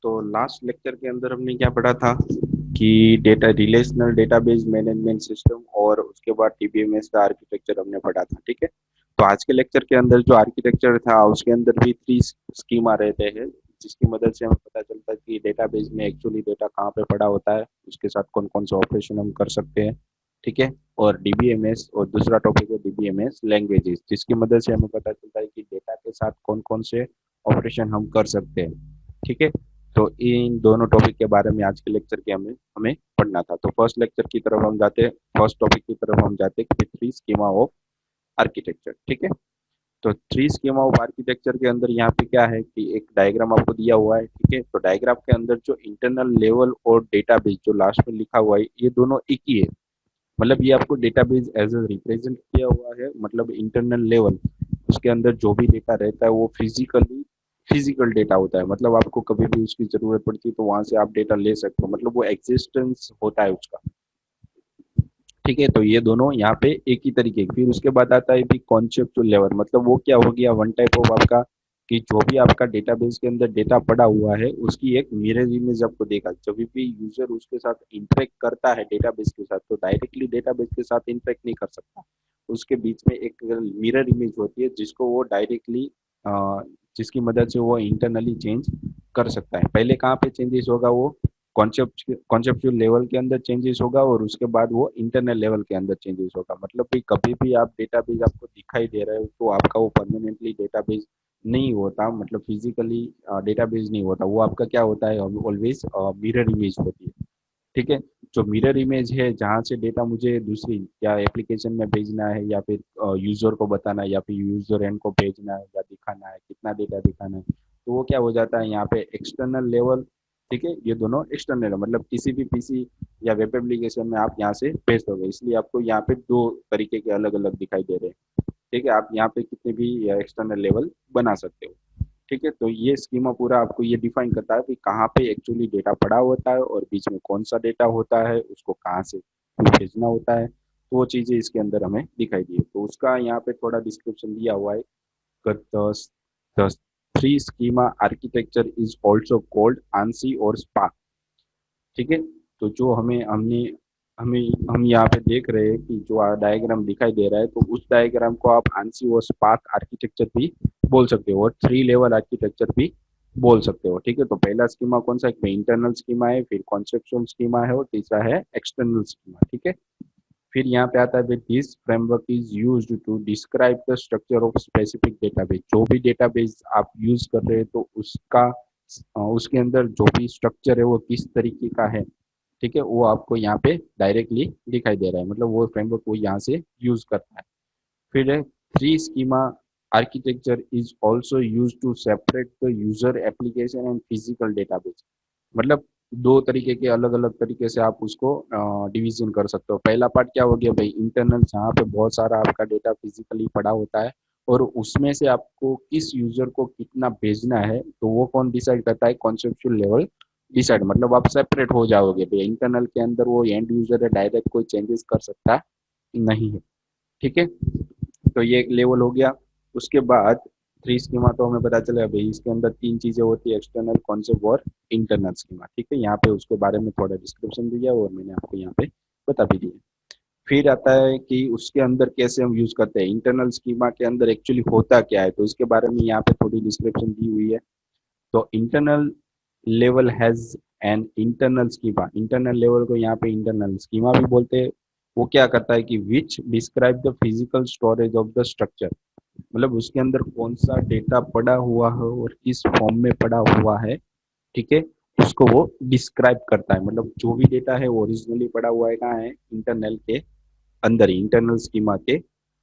तो last lecture के अंदर हमने क्या पढ़ा था कि data relational database management system और उसके बाद टीबीएमएस का आर्किटेक्चर हमने पढ़ा था। ठीक है, तो आज के लेक्चर के अंदर जो आर्किटेक्चर था उसके अंदर भी 3 स्कीमा रहते हैं, जिसकी मदद से हमें पता चलता है कि डेटाबेस में एक्चुअली डेटा कहाँ पे पड़ा होता है, उसके साथ कौन कौन से ऑपरेशन हम कर सकते हैं। ठीक है, और डीबीएमएस और दूसरा टॉपिक है डीबीएमएस लैंग्वेजेस, जिसकी मदद से हमें पता चलता है कि डेटा के साथ कौन कौन से ऑपरेशन हम कर सकते हैं। ठीक है, तो इन दोनों टॉपिक के बारे में आज के लेक्चर के हमें हमें पढ़ना था। तो फर्स्ट लेक्चर की तरफ हम जाते हैं, फर्स्ट टॉपिक की तरफ हम जाते हैं कि 3 स्कीमा ऑफ आर्किटेक्चर। ठीक है, तो 3 स्कीमा ऑफ आर्किटेक्चर के अंदर यहाँ पे क्या है कि एक डायग्राम आपको दिया हुआ है। ठीक है, तो डायग्राम के अंदर जो इंटरनल लेवल और डेटाबेस जो लास्ट में लिखा हुआ है ये दोनों एक ही है। मतलब ये आपको डेटाबेस एज ए रिप्रेजेंट किया हुआ है, मतलब इंटरनल लेवल उसके अंदर जो भी डेटा रहता है वो फिजिकल डेटा होता है। मतलब आपको कभी भी उसकी जरूरत पड़ती है तो वहां से आप डेटा ले सकते हो, मतलब वो एग्जिस्टेंस होता है उसका। ठीक है, तो ये दोनों यहाँ पे एक ही तरीके की। फिर उसके बाद आता है भी कॉन्सेप्चुअल लेवल, मतलब वो क्या हो गया, वन टाइप ऑफ आपका कि जो भी आपका डेटाबेस के अंदर डेटा पड़ा हुआ है उसकी एक मिरर इमेज आपको देगा। जब भी यूजर उसके साथ इंटरेक्ट करता है डेटाबेस के साथ तो डायरेक्टली डेटाबेस के साथ इंटरेक्ट नहीं कर सकता, उसके बीच में एक मिरर इमेज होती है जिसको वो डायरेक्टली जिसकी मदद से वो इंटरनली चेंज कर सकता है। पहले कहाँ पे चेंजेस होगा, वो कॉन्सेप्चुअल लेवल के अंदर चेंजेस होगा और उसके बाद वो इंटरनल लेवल के अंदर चेंजेस होगा। मतलब कि कभी भी आप डेटाबेस आपको दिखाई दे रहा है तो आपका वो परमानेंटली डेटाबेस नहीं होता, मतलब फिजिकली डेटाबेस नहीं होता, वो आपका क्या होता है, ऑलवेज मिरर इमेज होती है। ठीक है, जो मिरर इमेज है जहाँ से डेटा मुझे दूसरी या एप्लीकेशन में भेजना है या फिर यूजर को बताना है या फिर यूजर एंड को भेजना है या दिखाना है, कितना डेटा दिखाना है, तो वो क्या हो जाता है यहाँ पे एक्सटर्नल लेवल। ठीक है, ये दोनों एक्सटर्नल है, मतलब किसी भी पीसी या वेब एप्लीकेशन में आप यहाँ से भेज दोगे, इसलिए आपको यहाँ पे 2 तरीके के अलग अलग दिखाई दे रहे हैं। ठीक है, आप यहाँ पे कितने भी एक्सटर्नल लेवल बना सकते हो। ठीक है, तो ये स्कीमा पूरा आपको ये डिफाइन करता है कि कहाँ पे एक्चुअली डेटा पड़ा होता है और बीच में कौन सा डेटा होता है, उसको कहाँ से भेजना होता है, तो वो चीजें इसके अंदर हमें दिखाई दी है। तो उसका यहाँ पे थोड़ा डिस्क्रिप्शन दिया हुआ है। The three schema architecture is also called ANSI और स्पार्क। ठीक है, तो जो हमें हमने हमें हम यहाँ पे देख रहे हैं कि जो डायग्राम दिखाई दे रहा है, तो उस डायग्राम को आप आंसी और स्पार्क आर्किटेक्चर भी बोल सकते हो और 3 लेवल आर्किटेक्चर भी बोल सकते हो। ठीक है, तो पहला स्कीमा कौन सा है, इंटरनल स्कीमा है, फिर कॉन्सेप्चुअल स्कीमा है और तीसरा है एक्सटर्नल स्कीमा। ठीक है, फिर यहाँ पे आता है this framework is used to describe the structure of specific database. जो भी डेटाबेस आप यूज कर रहे हैं तो उसका उसके अंदर जो भी स्ट्रक्चर है वो किस तरीके का है, ठीक है, वो आपको यहाँ पे डायरेक्टली दिखाई दे रहा है, मतलब वो फ्रेमवर्क वो यहाँ से यूज करता है। फिर है three schema architecture is also use to separate the user application and physical database. मतलब 2 तरीके के अलग अलग तरीके से आप उसको डिवीजन कर सकते हो। पहला पार्ट क्या हो गया भाई, इंटरनल, जहाँ पे बहुत सारा आपका डेटा फिजिकली पड़ा होता है और उसमें से आपको किस यूजर को कितना भेजना है तो वो कौन डिसाइड करता है, कॉन्सेप्चुअल लेवल डिसाइड। मतलब आप सेपरेट हो जाओगे भाई, इंटरनल के अंदर वो एंड यूजर है, डायरेक्ट कोई चेंजेस कर सकता नहीं है। ठीक है, तो ये एक लेवल हो गया। उसके बाद 3 स्कीमा तो हमें पता चला भाई, इसके अंदर 3 चीजें होती है, एक्सटर्नल, कॉन्सेप्ट और इंटरनल स्कीमा। ठीक है, यहाँ पे उसके बारे में थोड़ा डिस्क्रिप्शन दिया और मैंने आपको यहाँ पे बता भी दिया। फिर आता है कि उसके अंदर कैसे हम यूज करते हैं, इंटरनल स्कीमा के अंदर एक्चुअली होता क्या है, तो इसके बारे में यहाँ पे थोड़ी डिस्क्रिप्शन दी हुई है। तो internal level has an internal schema, internal level को यहाँ पे इंटरनल स्कीमा भी बोलते हैं। वो क्या करता है कि विच describe the physical storage of the structure, मतलब उसके अंदर कौन सा डेटा पड़ा हुआ है और किस फॉर्म में पड़ा हुआ है। ठीक है, उसको वो डिस्क्राइब करता है, मतलब जो भी डेटा है वो ओरिजिनली पड़ा हुआ है कहाँ है, इंटरनल के अंदर ही, इंटरनल स्कीमा के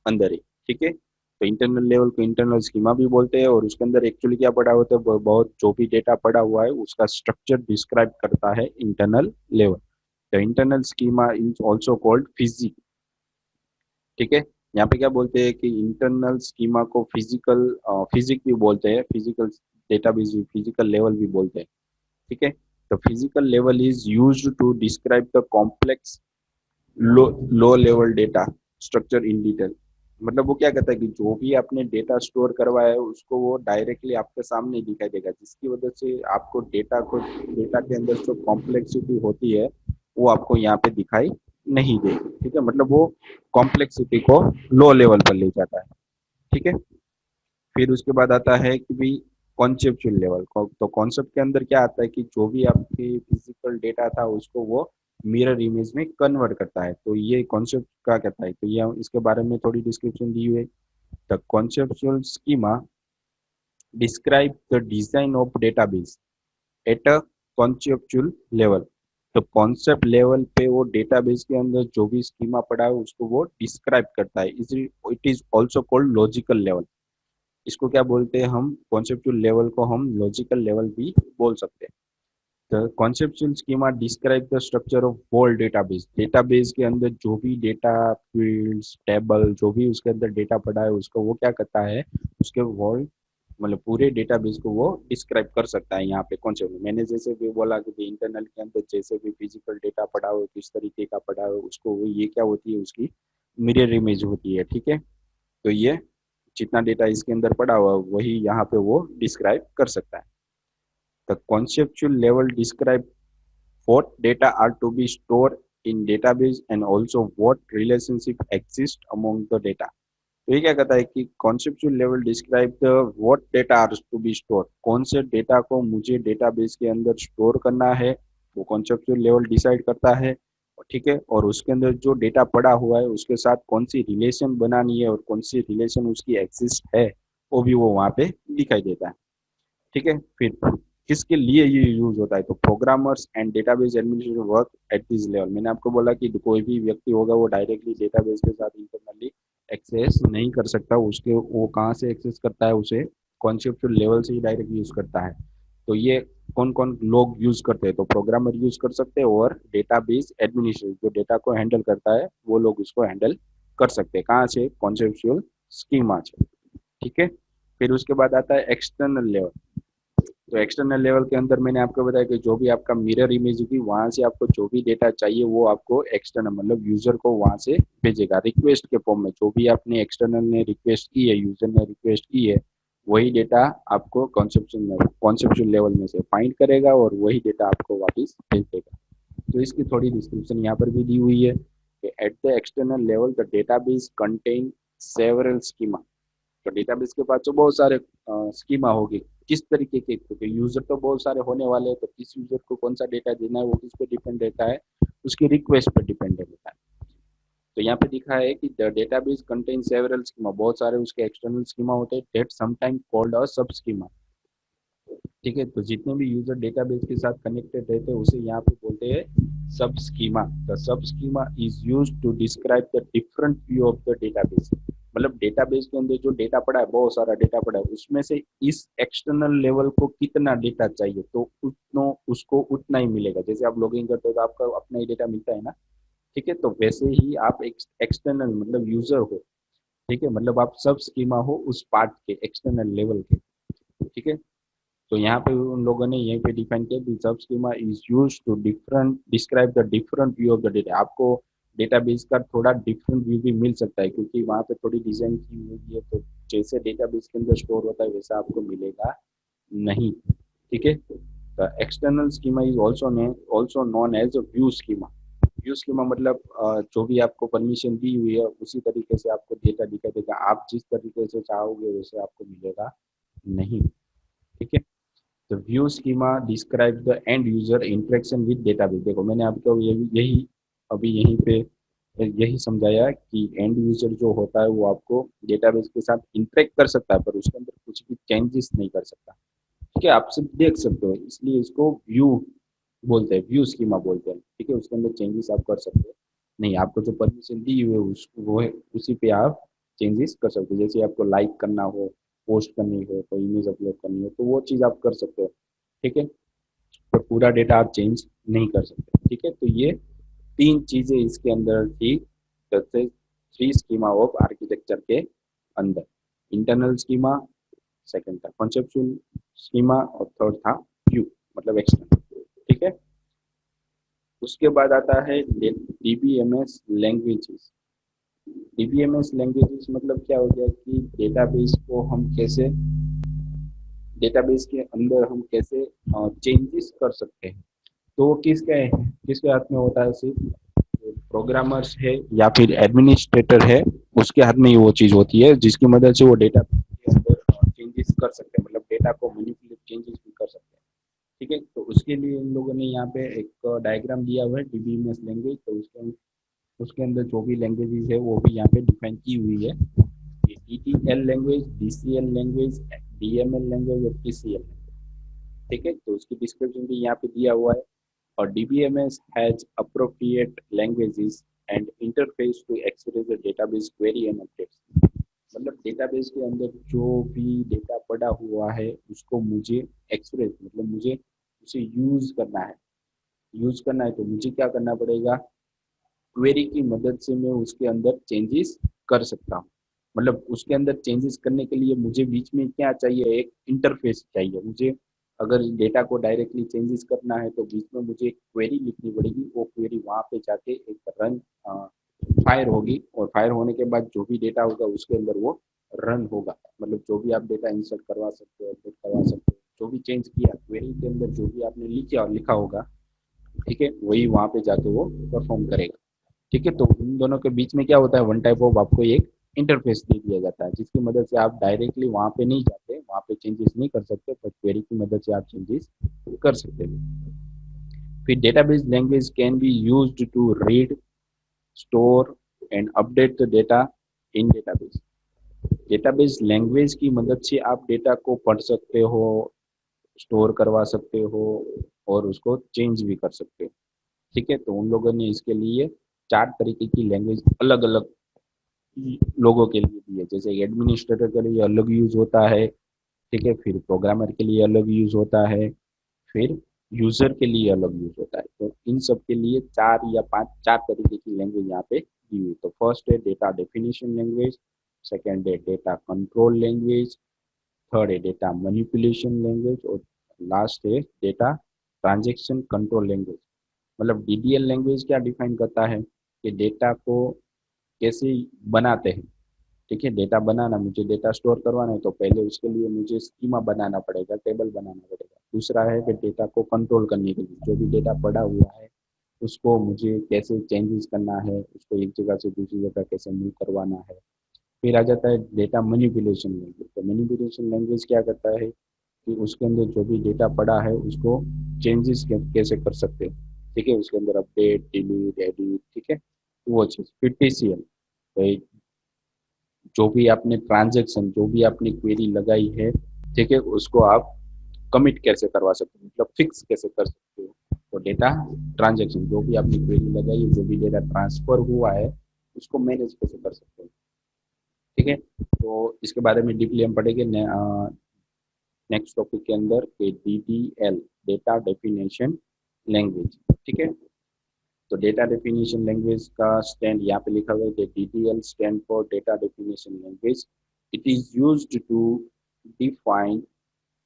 अंदर ही। ठीक है, तो इंटरनल लेवल को इंटरनल स्कीमा भी बोलते हैं और उसके अंदर एक्चुअली क्या पड़ा होता है, बहुत जो भी डेटा पड़ा हुआ है उसका स्ट्रक्चर डिस्क्राइब करता है internal level. The internal schema is also called physic. ठीक है, यहाँ पे क्या बोलते हैं कि इंटरनल स्कीमा को फिजिक भी बोलते हैं, फिजिकल डेटाबेस भी, फिजिकल लेवल भी बोलते हैं। ठीक है, the physical level is used to describe the complex low level data structure in detail. मतलब वो क्या कहता है कि जो भी आपने डेटा स्टोर करवाया है उसको वो डायरेक्टली आपके सामने दिखाई देगा, जिसकी वजह से आपको डेटा के अंदर जो कॉम्प्लेक्सिटी होती है वो आपको यहाँ पे दिखाई नहीं देगी। ठीक है, मतलब वो कॉम्प्लेक्सिटी को लो लेवल पर ले जाता है। ठीक है, फिर उसके बाद आता है कि भाई कॉन्सेप्चुअल लेवल। तो कॉन्सेप्ट के अंदर क्या आता है कि जो भी आपके फिजिकल डेटा था उसको वो मिरर इमेज में कन्वर्ट करता है। तो ये कॉन्सेप्ट क्या कहता है, तो ये इसके बारे में थोड़ी डिस्क्रिप्शन दी हुई है। The conceptual schema describe the design of database at a conceptual level. तो कॉन्सेप्ट लेवल पे वो डेटाबेस के अंदर जो भी स्कीमा पड़ा है उसको वो डिस्क्राइब करता है। It is also called logical level. इसको क्या बोलते हैं हम, कॉन्सेप्चुअल लेवल को हम लॉजिकल लेवल भी बोल सकते हैं। The conceptual schema describe the structure of whole database. Database के अंदर जो भी डेटा, फील्ड्स, टेबल, जो भी उसके अंदर डेटा पड़ा है उसको वो क्या करता है, उसके होल मतलब पूरे डेटाबेस को वो डिस्क्राइब कर सकता है। यहाँ पे कॉन्सेप्ट में मैंने जैसे भी बोला कि इंटरनल के अंदर जैसे भी फिजिकल डेटा पड़ा हो, किस तरीके का पड़ा हो, उसको वो ये क्या होती है, उसकी मिरर इमेज होती है। ठीक है, तो ये जितना डेटा इसके अंदर पड़ा हुआ वही यहाँ पे वो डिस्क्राइब कर सकता है। The conceptual level describe what data are to be stored in database and also what relationship exist among the data। तो ये क्या कहता है कि conceptual level describe the what data are to be store, कौन से डेटा को मुझे डेटाबेस के अंदर स्टोर करना है वो कॉन्सेप्चुअल लेवल डिसाइड करता है। ठीक है, और उसके अंदर जो डेटा पड़ा हुआ है उसके साथ कौन सी रिलेशन बनानी है और कौन सी रिलेशन उसकी एग्जिस्ट है वो भी वो वहाँ पे दिखाई देता है। ठीक है, फिर किसके लिए ये यूज होता है, तो programmers and database administrator work at this level. मैंने आपको बोला कि कोई भी व्यक्ति होगा वो डायरेक्टली डेटाबेस के साथ इंटरनली एक्सेस नहीं कर सकता, उसके वो कहाँ से एक्सेस करता है, उसे कॉन्सेप्चुअल लेवल से ही डायरेक्ट यूज करता है। तो ये कौन कौन लोग यूज करते हैं, तो प्रोग्रामर यूज कर सकते हैं और डेटाबेस एडमिनिस्ट्रेटर जो डेटा को हैंडल करता है वो लोग उसको हैंडल कर सकते हैं। कहाँ से, कॉन्सेप्चुअल स्कीमा से। ठीक है, फिर उसके बाद आता है एक्सटर्नल लेवल। तो एक्सटर्नल लेवल के अंदर मैंने आपको बताया कि जो भी आपका मिरर इमेज होगी वहां से आपको जो भी डेटा चाहिए वो आपको एक्सटर्नल मतलब यूजर को वहां से भेजेगा रिक्वेस्ट के फॉर्म में। जो भी आपने एक्सटर्नल ने रिक्वेस्ट की है, यूजर ने रिक्वेस्ट की है, वही डेटा आपको कॉन्सेप्चुअल लेवल में से फाइंड करेगा और वही डेटा आपको वापस भेज देगा। तो इसकी थोड़ी डिस्क्रिप्शन यहाँ पर भी दी हुई है कि at the external level the database contain several schema. तो डेटाबेस के पास तो बहुत सारे स्कीमा होगी, किस तरीके के, क्योंकि यूजर तो बहुत सारे होने वाले हैं, तो किस यूजर को कौन सा डेटा देना है वो किस पे डिपेंड रहता है, उसकी रिक्वेस्ट पर डिपेंड रहता है। तो यहाँ पे दिखा है कि the database contain several schema, बहुत सारे उसके एक्सटर्नल स्कीमा होते हैं, दैट समटाइम कॉल्ड अ सब स्कीमा। ठीक है, तो जितने भी यूजर डेटाबेस के साथ कनेक्टेड रहते हैं उसे यहाँ पे बोलते हैं sub schema. The sub schema is use to describe the different view of the database. मतलब डेटाबेस के अंदर जो डेटा पड़ा है, बहुत सारा डेटा पड़ा है, उसमें से इस एक्सटर्नल लेवल को कितना डेटा चाहिए तो उतना उसको उतना ही मिलेगा। जैसे आप लॉगिन करते हो तो आपका अपना ही डेटा मिलता है ना। ठीक है, तो वैसे ही आप एक्सटर्नल मतलब यूजर हो। ठीक है, मतलब आप सब स्कीमा हो उस पार्ट के एक्सटर्नल लेवल के। ठीक है, तो यहाँ पे उन लोगों ने यहीं पे डिफाइन किया the sub schema is use to different describe the different view of the data. आपको डेटाबेस का थोड़ा डिफरेंट व्यू भी मिल सकता है क्योंकि वहाँ पे थोड़ी डिजाइन की हुई है, तो जैसे डेटाबेस के अंदर स्टोर होता है वैसा आपको मिलेगा नहीं। ठीक है, the external schema is also known as view schema. View schema मतलब जो भी आपको परमिशन दी हुई है उसी तरीके से आपको डेटा दिखाई देगा, आप जिस तरीके से चाहोगे वैसे आपको मिलेगा नहीं। ठीक है, तो view schema describe the end user interaction with database. देखो मैंने आपको यही अभी यहीं पे यही समझाया कि एंड यूजर जो होता है वो आपको डेटाबेस के साथ इंटरेक्ट कर सकता है पर उसके अंदर कुछ भी चेंजेस नहीं कर सकता। ठीक है, आप सिर्फ देख सकते हो, इसलिए इसको व्यू बोलते हैं, व्यू स्कीमा बोलते हैं। ठीक है, उसके अंदर चेंजेस आप कर सकते हो नहीं, आपको जो परमिशन दी हुई है वो है उसी पे आप चेंजेस कर सकते हो। जैसे आपको लाइक करना हो, पोस्ट करनी हो, कोई इमेज अपलोड करनी हो तो वो चीज़ आप कर सकते हो। ठीक है, पर पूरा डेटा आप चेंज नहीं कर सकते। ठीक है, तो ये तीन चीजें इसके अंदर थी, जैसे थ्री स्कीमा ऑफ आर्किटेक्चर के अंदर। इंटरनल स्कीमा, सेकंड था कॉन्सेप्चुअल स्कीमा और थर्ड था व्यू मतलब एक्सटर्नल। ठीक है, उसके बाद आता है डीबीएमएस लैंग्वेजेस। डीबीएमएस लैंग्वेजेस मतलब क्या हो गया कि डेटाबेस को हम कैसे, डेटाबेस के अंदर हम कैसे चेंजेस कर सकते हैं। तो वो किसके हाथ में होता है? सिर्फ प्रोग्रामर्स है या फिर एडमिनिस्ट्रेटर है, उसके हाथ में ही वो चीज होती है, जिसकी मदद से वो डेटा के अंदर चेंजेस कर सकते हैं, मतलब डेटा को मैनिपुलेट चेंजेस भी कर सकते हैं। ठीक है, तो उसके लिए इन लोगों ने यहाँ पे एक डायग्राम दिया हुआ है डीबीएमएस लैंग्वेज। तो उसके अंदर जो भी लैंग्वेजेस है वो भी यहाँ पे डिफाइन की हुई है। ये DTL language, DCL language, DML language और टीसीएल। ठीक है, तो उसकी डिस्क्रिप्शन भी यहाँ पे दिया हुआ है। और DBMS has appropriate languages and interface to express the database query and updates। मतलब डेटाबेस के अंदर जो भी डेटा पड़ा हुआ है उसको मुझे एक्सप्रेस, मतलब मुझे उसे यूज करना है तो मुझे क्या करना पड़ेगा? क्वेरी की मदद से मैं उसके अंदर चेंजेस कर सकता हूँ। मतलब उसके अंदर चेंजेस करने के लिए मुझे बीच में क्या चाहिए? एक इंटरफेस चाहिए मुझे। अगर डेटा को डायरेक्टली चेंजेस करना है तो बीच में मुझे एक क्वेरी लिखनी पड़ेगी। वो क्वेरी वहां पे जाके एक रन फायर होगी, और फायर होने के बाद जो भी डेटा होगा उसके अंदर वो रन होगा। मतलब जो भी आप डेटा इंसर्ट करवा सकते हो, अपडेट करवा सकते हो, जो भी चेंज किया क्वेरी के अंदर, जो भी आपने लिखा होगा, ठीक है, वही वहां पे जाके वो परफॉर्म करेगा। ठीक है, तो इन दोनों के बीच में क्या होता है? वन टाइप ऑफ आपको एक इंटरफेस दे दिया जाता है, जिसकी मदद से आप डायरेक्टली वहां पे नहीं जाते, वहां पे चेंजेस नहीं कर सकते, पर क्वेरी की मदद से आप चेंजेस कर सकते हैं। फिर database language can be used to read, store and update the data in database. Database language की मदद से आप डेटा को पढ़ सकते हो, स्टोर करवा सकते हो और उसको चेंज भी कर सकते हो। ठीक है, तो उन लोगों ने इसके लिए 4 तरीके की लैंग्वेज अलग अलग लोगों के लिए दी है। जैसे एडमिनिस्ट्रेटर के लिए अलग यूज होता है, ठीक है, फिर प्रोग्रामर के लिए अलग यूज होता है, फिर यूजर के लिए अलग यूज होता है। तो इन सब के लिए 4 तरीके की लैंग्वेज यहाँ पे दी हुई। तो फर्स्ट है डेटा डेफिनेशन लैंग्वेज, सेकेंड है डेटा कंट्रोल लैंग्वेज, थर्ड है डेटा मैनिपुलेशन लैंग्वेज, और लास्ट है डेटा ट्रांजेक्शन कंट्रोल लैंग्वेज। मतलब डीडीएल लैंग्वेज क्या डिफाइन करता है कि डेटा को कैसे बनाते हैं। ठीक है, डेटा बनाना, मुझे डेटा स्टोर करवाना है तो पहले उसके लिए मुझे स्कीमा बनाना पड़ेगा, टेबल बनाना पड़ेगा। दूसरा है कि डेटा को कंट्रोल करने के लिए जो भी डेटा पड़ा हुआ है उसको मुझे कैसे चेंजेस करना है, उसको एक जगह से दूसरी जगह कैसे मूव करवाना है। फिर आ जाता है डेटा मैनिपुलेशन लैंग्वेज। तो मैनिपुलेशन लैंग्वेज क्या करता है कि उसके अंदर जो भी डेटा पड़ा है उसको चेंजेस कैसे कर सकते हैं। ठीक है, उसके अंदर अपडेट, डिलीट, एडिट, ठीक है, वो चीज़। फिर टीसीएल, जो भी आपने ट्रांजेक्शन, जो भी आपने क्वेरी लगाई है, ठीक है, उसको आप कमिट कैसे करवा सकते हो, मतलब फिक्स कैसे कर सकते हो। तो डेटा ट्रांजेक्शन, जो भी आपने क्वेरी लगाई है, जो भी डेटा ट्रांसफर हुआ है उसको मैनेज कैसे कर सकते हो। ठीक है, तो इसके बारे में डीपली हम पढ़ेंगे नेक्स्ट टॉपिक के अंदर, DDL, डेटा डेफिनेशन लैंग्वेज। ठीक है, तो डेटा डेफिनेशन लैंग्वेज का स्टैंड यहाँ पे लिखा हुआ है कि DDL stand for data definition language. It is used to define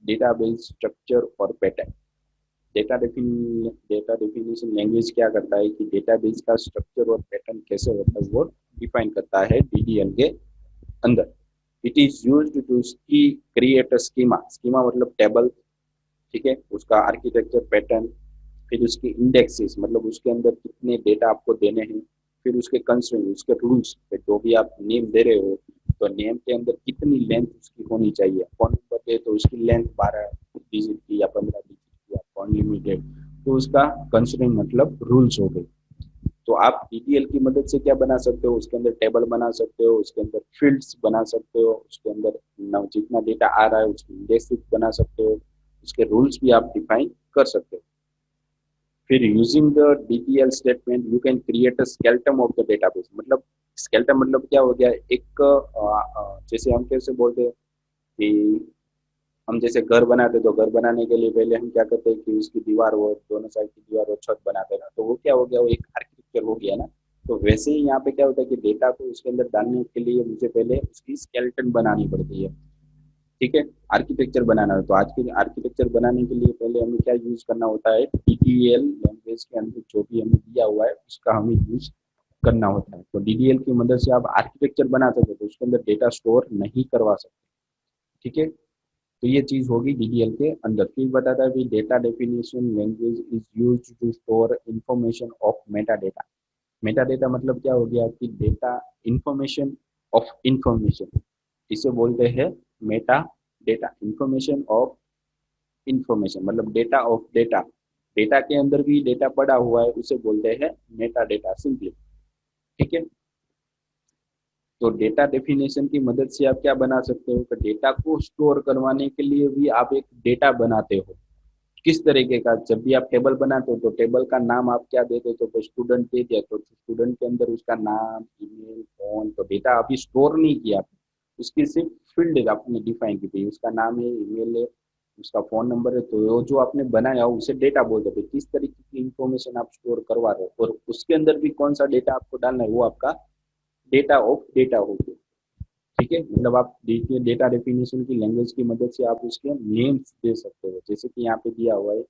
database structure और पैटर्न। डेटा डेफिनेशन लैंग्वेज क्या करता है कि डेटाबेस का स्ट्रक्चर और पैटर्न कैसे होता है वो डिफाइन करता है डीडीएल के अंदर। It is used to create a schema. Schema मतलब टेबल, ठीक है, उसका आर्किटेक्चर, पैटर्न, फिर उसके इंडेक्सेस, मतलब उसके अंदर कितने डेटा आपको देने हैं, फिर उसके कंस्ट्रेंट, उसके रूल्स, जो भी आप नेम दे रहे हो तो नेम के अंदर कितनी लेंथ उसकी होनी चाहिए। फोन नंबर दे तो उसकी लेंथ 12 डिजिट की या 15 डिजिट की, आपको अनलिमिटेड, तो उसका कंस्ट्रेंट मतलब रूल्स हो गए। तो आप डीडीएल की मदद से क्या बना सकते हो? उसके अंदर टेबल बना सकते हो, उसके अंदर फील्ड्स बना सकते हो, उसके अंदर जितना डेटा आ रहा है उसकी इंडेक्स बना सकते हो, उसके रूल्स भी आप डिफाइन कर सकते हो। फिर using the DTL statement you can create a skeleton of the database. मतलब स्केलेटन मतलब क्या हो गया? एक जैसे हम कैसे बोलते हैं कि हम जैसे घर बनाते, तो घर बनाने के लिए पहले हम क्या करते हैं कि उसकी दीवार हो, दोनों साइड की दीवार हो, छत बनाते ना, तो वो क्या हो गया? वो एक आर्किटेक्चर हो गया ना। तो वैसे ही यहाँ पे क्या होता है कि डेटा को उसके अंदर डालने के लिए मुझे पहले उसकी स्केलेटन बनानी पड़ती है। ठीक है, आर्किटेक्चर बनाना है तो आज के आर्किटेक्चर बनाने के लिए पहले हमें क्या यूज करना होता है? डीटीएल लैंग्वेज के अंदर जो भी हमें दिया हुआ है उसका हमें यूज करना होता है। तो डीडीएल की मदद से आप आर्किटेक्चर बना सकते हो, तो उसके अंदर डेटा स्टोर नहीं करवा सकते। ठीक है, तो ये चीज होगी डीडीएल के अंदर। फिर बताता है कि data definition language is used to store information of meta data. Meta data मतलब क्या हो गया कि डेटा इंफॉर्मेशन ऑफ इंफॉर्मेशन, इसे बोलते हैं Meta data. Information of information मतलब डेटा ऑफ डेटा, डेटा के अंदर भी डेटा पड़ा हुआ है, उसे बोलते हैं मेटा डेटा सिंपली। ठीक है, तो डेटा डेफिनेशन की मदद से आप क्या बना सकते हो कि डेटा को स्टोर करवाने के लिए भी आप एक डेटा बनाते हो। किस तरीके का, जब भी आप टेबल बनाते हो तो टेबल का नाम आप क्या देते हो, तो स्टूडेंट दे दिया, तो स्टूडेंट के अंदर उसका नाम, ईमेल, फोन, तो डेटा अभी स्टोर नहीं किया, उसकी सिर्फ फील्ड आपने डिफाइन की, भाई उसका नाम है, ईमेल है, उसका फोन नंबर है, तो वो जो आपने बनाया उसे डेटा बोलते हैं। किस तरीके की इंफॉर्मेशन आप स्टोर करवा रहे हो और उसके अंदर भी कौन सा डेटा आपको डालना है, वो आपका डेटा ऑफ डेटा हो गया। ठीक है, मतलब आप देखिए डेटा डेफिनेशन की लैंग्वेज की मदद से आप उसके नेम्स दे सकते हो, जैसे कि यहाँ पे दिया हुआ है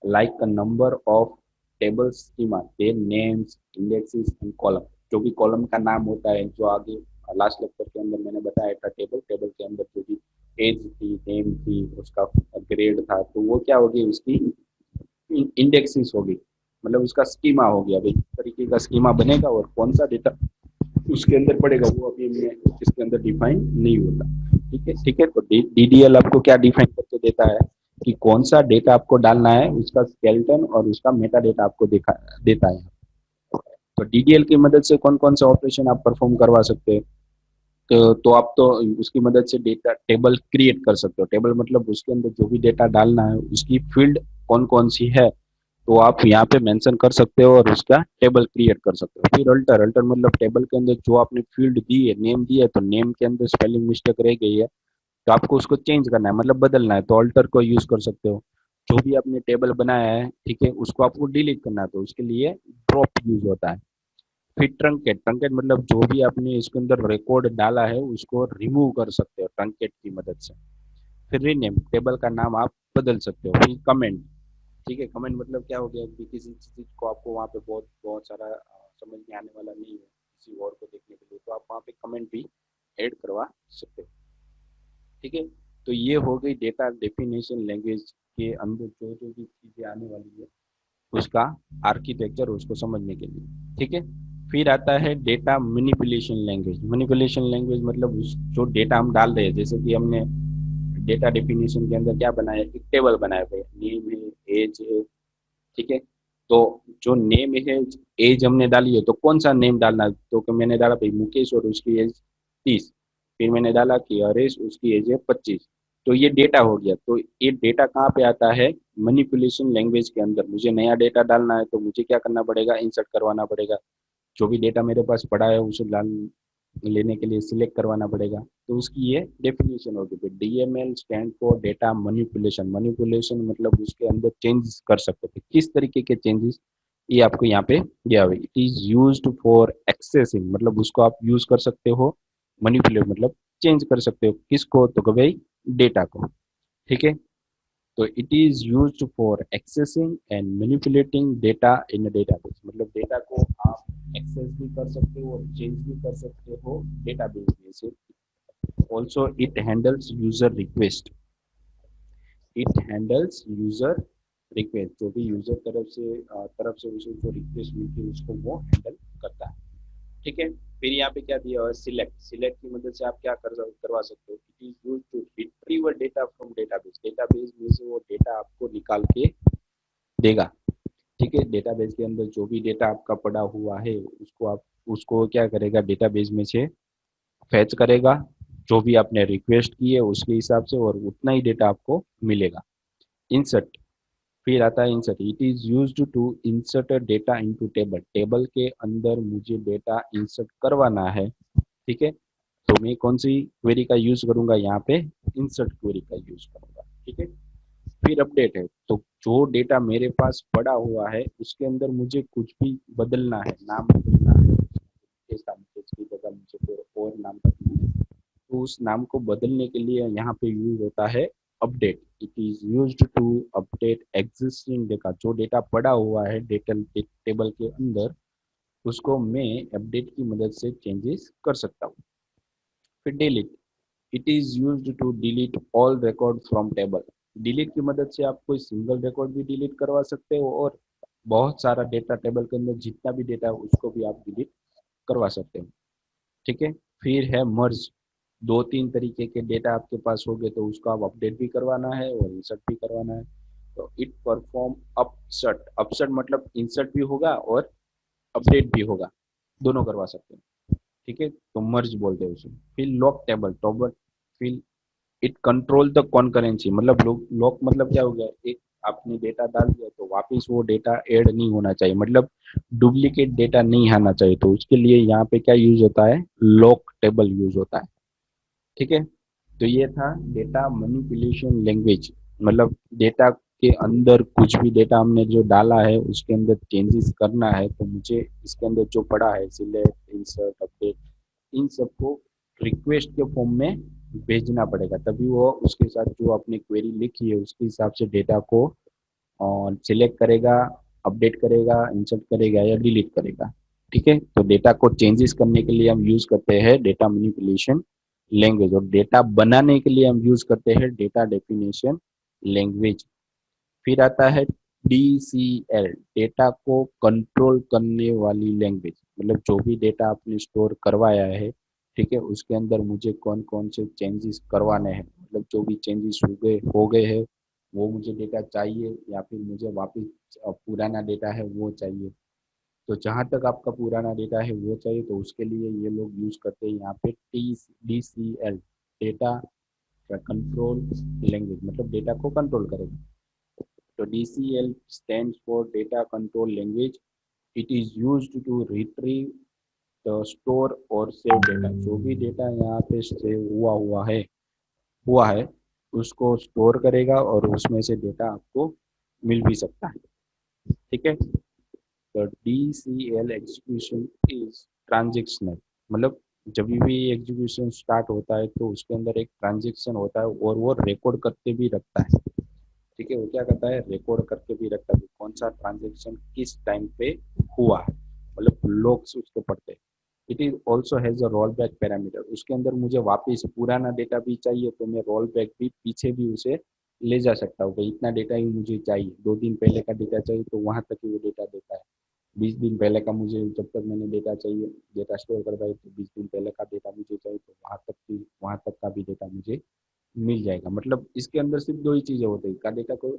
like a number of table schema their names indexes and column। जो भी कॉलम का नाम होता है, जो आगे लास्ट लेक्चर के अंदर मैंने बताया था, टेबल टेबल के अंदर जो भी एज थी, नेम थी, उसका ग्रेड था, तो वो क्या होगी, उसकी इंडेक्सिस होगी, मतलब उसका स्कीमा हो गया, भाई किस तरीके का स्कीमा बनेगा और कौन सा डेटा उसके अंदर पड़ेगा, वो अभी इसके अंदर डिफाइन नहीं होता। ठीक है, ठीक है, तो डीडीएल आपको क्या डिफाइन करके देता है कि कौन सा डेटा आपको डालना है, उसका स्केलेटन और उसका मेटा डेटा आपको देखा देता है। तो डीडीएल की मदद से कौन कौन सा ऑपरेशन आप परफॉर्म करवा सकते हैं, तो आप तो उसकी मदद से डेटा टेबल क्रिएट कर सकते हो। टेबल मतलब उसके अंदर जो भी डेटा डालना है उसकी फील्ड कौन कौन सी है, तो आप यहाँ पे मेंशन कर सकते हो और उसका टेबल क्रिएट कर सकते हो। फिर अल्टर, अल्टर मतलब टेबल के अंदर जो आपने फील्ड दी है, नेम दिया है, तो नेम के अंदर स्पेलिंग मिस्टेक रह गई है, तो आपको उसको चेंज करना है, मतलब बदलना है, तो अल्टर को यूज कर सकते हो। जो भी आपने टेबल बनाया है, ठीक है, उसको आपको डिलीट करना है, तो उसके लिए ड्रॉप यूज होता है। फिर ट्रंकेट, ट्रंकेट मतलब जो भी आपने इसके अंदर रिकॉर्ड डाला है उसको रिमूव कर सकते हो ट्रंकेट की मदद से। फिर रीनेम, टेबल का नाम आप बदल सकते हो। फिर कमेंट, ठीक है, कमेंट मतलब क्या हो गया कि किसी चीज को आपको वहाँ पे बहुत बहुत सारा समझ में आने वाला नहीं है किसी और को देखने के लिए, तो आप वहाँ पे कमेंट भी ऐड करवा सकते हो। ठीक है, तो ये हो गई डेटा डेफिनेशन लैंग्वेज के अंदर जो जो भी चीजें आने वाली है उसका आर्किटेक्चर, उसको समझने के लिए। ठीक है, फिर आता है data manipulation language. Manipulation language मतलब उस जो डेटा हम डाल रहे हैं, जैसे कि हमने डेटा डेफिनेशन के अंदर क्या बनाया, एक टेबल बनाया हुआ है, नेम है, एज है, ठीक है, तो जो नेम है, एज हमने डाली है, तो कौन सा नेम डालना है, तो मैंने डाला भाई मुकेश और उसकी एज 30। फिर मैंने डाला कि हरेश, उसकी एज है 25। तो ये डेटा हो गया। तो ये डेटा कहाँ पे आता है, मैनिपुलेशन लैंग्वेज के अंदर। मुझे नया डेटा डालना है तो मुझे क्या करना पड़ेगा, इंसर्ट करवाना पड़ेगा, जो भी डेटा मेरे पास पड़ा है उसे डाल लेने के लिए सिलेक्ट करवाना पड़ेगा, तो उसकी ये डेफिनेशन होगी। फिर DML stand for data manipulation. Manipulation मतलब उसके अंदर चेंजेस कर सकते थे, किस तरीके के चेंजेस, ये आपको यहाँ पे दिया हुआ है। It is used for accessing, मतलब उसको आप यूज कर सकते हो, मैनिपुलेट मतलब चेंज कर सकते हो, किसको, तो भाई डेटा को। ठीक है, तो it is used for accessing and manipulating data in database, मतलब डेटा को आप एक्सेस भी कर सकते हो और चेंज भी कर सकते हो डेटाबेस में से। Also it handles user request, it handles user request, जो भी यूजर तरफ से उसे जो रिक्वेस्ट मिलती है उसको वो हैंडल करता है। ठीक है, फिर यहाँ पे क्या दिया हुआ है, सिलेक्ट। सिलेक्ट की मदद से आप क्या करवा सकते हो, it is used to retrieve data from database. Database में से वो डेटा आपको निकाल के देगा। ठीक है, डेटाबेस के अंदर जो भी डेटा आपका पड़ा हुआ है उसको आप उसको क्या करेगा, डेटाबेस में से फैच करेगा, जो भी आपने रिक्वेस्ट की है उसके हिसाब से, और उतना ही डेटा आपको मिलेगा। इंसर्ट, फिर आता है insert. It is used to insert data into table. Table के अंदर मुझे डेटा इंसर्ट करवाना है, ठीक है, तो मैं कौन सी क्वेरी का यूज करूंगा, यहाँ पे इंसर्ट क्वेरी का यूज करूंगा। ठीक है, फिर अपडेट है, तो जो डेटा मेरे पास पड़ा हुआ है उसके अंदर मुझे कुछ भी बदलना है, नाम बदलना है, ऐसा की जगह मुझे कोई और नाम बदलना है, तो उस नाम को बदलने के लिए यहाँ पे यूज होता है update. It is used to update existing data, जो डेटा पड़ा हुआ है डेटा टेबल के अंदर उसको मैं अपडेट की मदद से चेंजेस कर सकता हूँ। फिर delete, it is used to delete all record from table. Delete की मदद से आप कोई सिंगल रिकॉर्ड भी डिलीट करवा सकते हो और बहुत सारा डेटा, टेबल के अंदर जितना भी डेटा है उसको भी आप डिलीट करवा सकते हो। ठीक है। फिर है मर्ज, दो तीन तरीके के डेटा आपके पास हो गए तो उसको आप अपडेट भी करवाना है और इंसर्ट भी करवाना है। तो इट परफॉर्म अपसर्ट, अपसर्ट मतलब इंसर्ट भी होगा और अपडेट भी होगा, दोनों करवा सकते हैं। ठीक है, तो मर्ज बोलते हैं उसे। फिर लॉक टेबल टॉबल, फिर इट कंट्रोल द कॉन्करेंसी, मतलब लॉक मतलब क्या हो गया, एक आपने डेटा डाल दिया तो वापस वो डेटा ऐड नहीं होना चाहिए, मतलब डुप्लीकेट डेटा नहीं आना चाहिए, तो उसके लिए यहाँ पे क्या यूज होता है, लॉक टेबल यूज होता है। ठीक है। तो ये था डेटा मैनिपुलेशन लैंग्वेज, मतलब डेटा के अंदर कुछ भी डेटा हमने जो डाला है उसके अंदर चेंजेस करना है तो मुझे इसके अंदर जो पड़ा है सिलेक्ट, इंसर्ट, अपडेट, इन सबको रिक्वेस्ट के फॉर्म में भेजना पड़ेगा, तभी वो उसके साथ जो आपने क्वेरी लिखी है उसके हिसाब से डेटा को सिलेक्ट करेगा, अपडेट करेगा, इंसर्ट करेगा या डिलीट करेगा। ठीक है। तो डेटा को चेंजेस करने के लिए हम यूज करते हैं डेटा मैनिपुलेशन लैंग्वेज, और डेटा बनाने के लिए हम यूज करते हैं डेटा डेफिनेशन लैंग्वेज। फिर आता है DCL, डेटा को कंट्रोल करने वाली लैंग्वेज, मतलब जो भी डेटा आपने स्टोर करवाया है, ठीक है, उसके अंदर मुझे कौन कौन से चेंजेस करवाने हैं, मतलब जो भी चेंजेस हो गए हैं वो मुझे डेटा चाहिए या फिर मुझे वापस पुराना डेटा है वो चाहिए। तो जहाँ तक आपका पुराना डेटा है वो चाहिए तो उसके लिए ये लोग यूज करते हैं यहाँ पे DCL, डेटा कंट्रोल लैंग्वेज, मतलब डेटा को कंट्रोल करेगा। तो DCL stands for Data Control Language. It is used to retrieve the store और सेव डेटा, जो भी डेटा यहाँ पे सेव हुआ है उसको स्टोर करेगा और उसमें से डेटा आपको मिल भी सकता है। ठीक है। तो DCL एग्जीक्यूशन इज ट्रांजेक्शनल, मतलब जब भी एग्जीक्यूशन स्टार्ट होता है तो उसके अंदर एक ट्रांजेक्शन होता है और वो रिकॉर्ड करके भी रखता है। ठीक है, वो क्या करता है, रिकॉर्ड करके भी रखता है कौन सा ट्रांजेक्शन किस टाइम पे हुआ है, मतलब लॉग्स उसके पढ़ते हैं। It is also has a roll back parameter, उसके अंदर मुझे वापस पुराना डेटा भी चाहिए तो मैं रोल बैक भी पीछे भी उसे ले जा सकता हूँ, भाई इतना डेटा ही मुझे चाहिए, 2 दिन पहले का डेटा चाहिए तो वहां तक ही वो डेटा देता है। 20 दिन पहले का मुझे, जब तक मैंने डेटा चाहिए, डेटा स्टोर करवाए तो 20 दिन पहले का डेटा मुझे चाहिए तो वहां तक का भी डेटा मुझे मिल जाएगा। मतलब इसके अंदर सिर्फ दो ही चीजें होती है, का डेटा को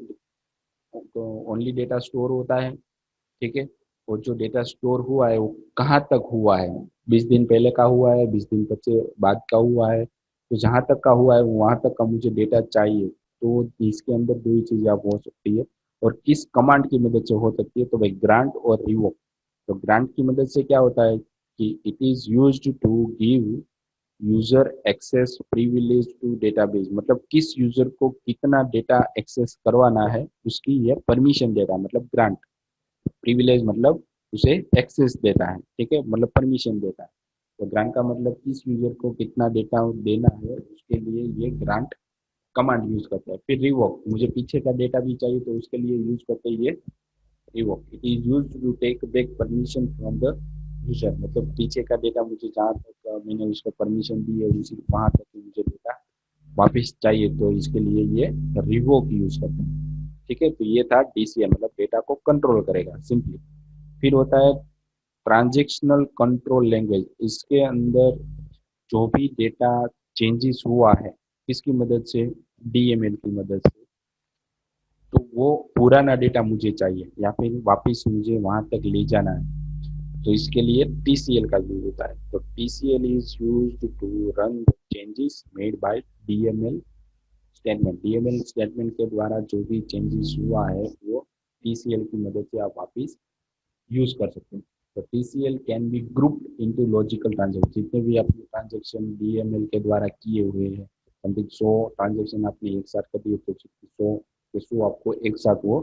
तो ओनली डेटा स्टोर होता है। ठीक है। और जो डेटा स्टोर हुआ है वो कहाँ तक हुआ है, 20 दिन पहले का हुआ है, 20 दिन बच्चे बाद का हुआ है, तो जहाँ तक का हुआ है वहां तक का मुझे डेटा चाहिए। तो इसके अंदर दो ही चीजें आप हो सकती है, और किस कमांड की मदद से हो सकती है, तो भाई ग्रांट और रिवोक। तो ग्रांट की मदद से क्या होता है कि it is used to give user access privilege to database, मतलब किस यूजर को कितना डेटा एक्सेस करवाना है उसकी ये परमिशन देता है, मतलब ग्रांट। प्रिविलेज मतलब उसे एक्सेस देता है, ठीक है, मतलब परमिशन देता है। तो ग्रांट का मतलब किस यूजर को कितना डेटा देना है उसके लिए ये ग्रांट कमांड यूज करता है। फिर रिवोक, मुझे पीछे का डेटा भी चाहिए तो उसके लिए यूज करते हैं ये revoke. It is use to take back permission from the user, मतलब पीछे का डेटा मुझे जहाँ तक मैंने उसको परमिशन दी है उसी वहां तक ही मुझे डेटा वापस चाहिए, तो इसके लिए ये रिवोक यूज करते हैं। ठीक है। तो ये था DCL, मतलब डेटा को कंट्रोल करेगा सिंपली। फिर होता है ट्रांजेक्शनल कंट्रोल लैंग्वेज, इसके अंदर जो भी डेटा चेंजेस हुआ है किसकी मदद से, DML की मदद से, तो वो पुराना डेटा मुझे चाहिए या फिर वापस मुझे वहां तक ले जाना है, तो इसके लिए TCL का यूज होता है। तो TCL is used to run the changes made by DML statement. DML statement के द्वारा जो भी चेंजेस हुआ है वो TCL की मदद से आप वापस यूज कर सकते हैं। तो TCL can be grouped into logical transaction, जितने भी आपने ट्रांजेक्शन DML के द्वारा किए हुए हैं, समथिंग 100 ट्रांजेक्शन आपने एक साथ कर दिए तो 100 आपको एक साथ वो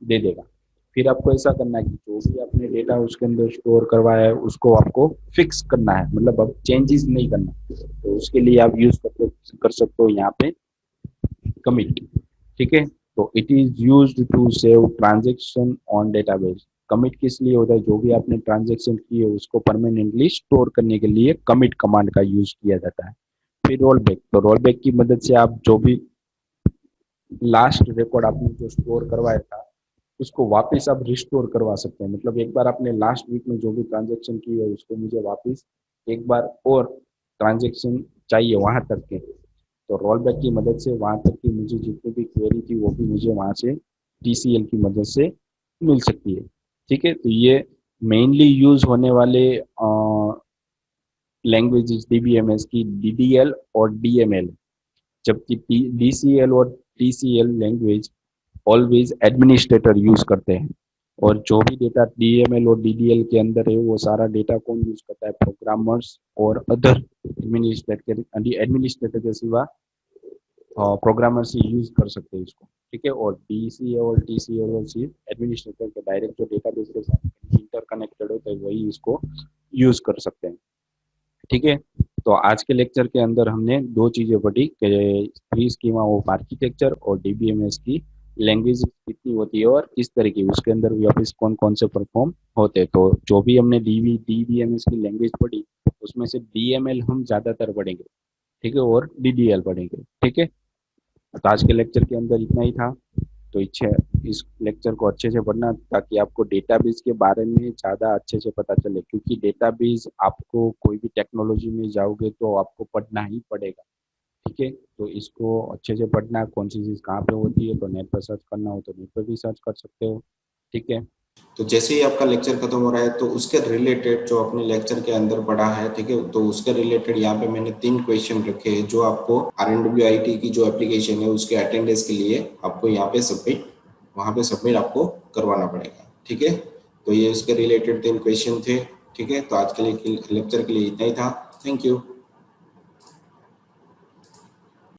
दे देगा। फिर आपको ऐसा करना है कि जो भी आपने डेटा उसके अंदर स्टोर करवाया है उसको आपको फिक्स करना है, मतलब अब चेंजेस नहीं करना, तो उसके लिए आप यूज कर सकते हो यहाँ पे कमिट। ठीक है। तो it is used to save transaction on database. Commit किस लिए होता है, जो भी आपने ट्रांजेक्शन की है उसको परमानेंटली स्टोर करने के लिए कमिट कमांड का यूज किया जाता है। फिर रोल बैक, तो रोल बैक की मदद से आप जो भी लास्ट रिकॉर्ड आपने जो स्टोर करवाया था उसको वापस आप रिस्टोर करवा सकते हैं। मतलब एक बार आपने लास्ट वीक में जो भी ट्रांजेक्शन की है उसको मुझे वापस एक बार और ट्रांजेक्शन चाहिए वहां तक के, तो रोल बैक की मदद से वहां तक की मुझे जितनी भी क्वेरी थी वो भी मुझे वहां से टीसीएल की मदद से मिल सकती है। ठीक है, तो ये मेनली यूज होने वाले लैंग्वेजेस डीबीएमएस की डीडीएल और डीएमएल, जबकि डीसीएल और TCL language always administrator use करते हैं। और जो भी डेटा डीएमएल और डीडीएल के अंदर है वो सारा डेटा कौन यूज करता है, प्रोग्रामर्स और अदर एडमिनिस्ट्रेटर के सिवा प्रोग्रामर से यूज कर सकते हैं इसको। ठीक है, और डीसी और टीसीएल और सिर्फ एडमिनिस्ट्रेटर के डायरेक्ट जो डेटाबेस के साथ इंटरकनेक्टेड होते हैं वही इसको यूज कर सकते हैं। ठीक है, तो आज के लेक्चर के अंदर हमने दो चीजें पढ़ी कि थ्री स्कीमा ऑफ आर्किटेक्चर और डीबीएमएस की लैंग्वेज कितनी होती है और किस तरह की उसके अंदर वापस कौन कौन से परफॉर्म होते हैं। तो जो भी हमने डीबीएमएस की लैंग्वेज पढ़ी उसमें से डीएमएल हम ज्यादातर पढ़ेंगे। ठीक है, और डीडीएल पढ़ेंगे। ठीक है, तो आज के लेक्चर के अंदर इतना ही था। तो इच्छा इस लेक्चर को अच्छे से पढ़ना ताकि आपको डेटाबेस के बारे में ज़्यादा अच्छे से पता चले, क्योंकि डेटाबेस आपको कोई भी टेक्नोलॉजी में जाओगे तो आपको पढ़ना ही पड़ेगा। ठीक है, तो इसको अच्छे से पढ़ना, कौन सी चीज़ कहाँ पे होती है, तो नेट पर सर्च करना हो तो नेट पर भी सर्च कर सकते हो। ठीक है, तो जैसे ही आपका लेक्चर खत्म हो रहा है तो उसके रिलेटेड जो अपने लेक्चर के अंदर पढ़ा है, ठीक है, तो उसके रिलेटेड यहाँ पे मैंने 3 क्वेश्चन रखे हैं जो आपको RNWIT की जो एप्लीकेशन है उसके अटेंडेंस के लिए आपको यहाँ पे सबमिट, वहाँ पे सबमिट आपको करवाना पड़ेगा। ठीक है, तो ये उसके रिलेटेड 3 क्वेश्चन थे। ठीक है, तो आज के लिए लेक्चर के लिए इतना ही था। Thank you.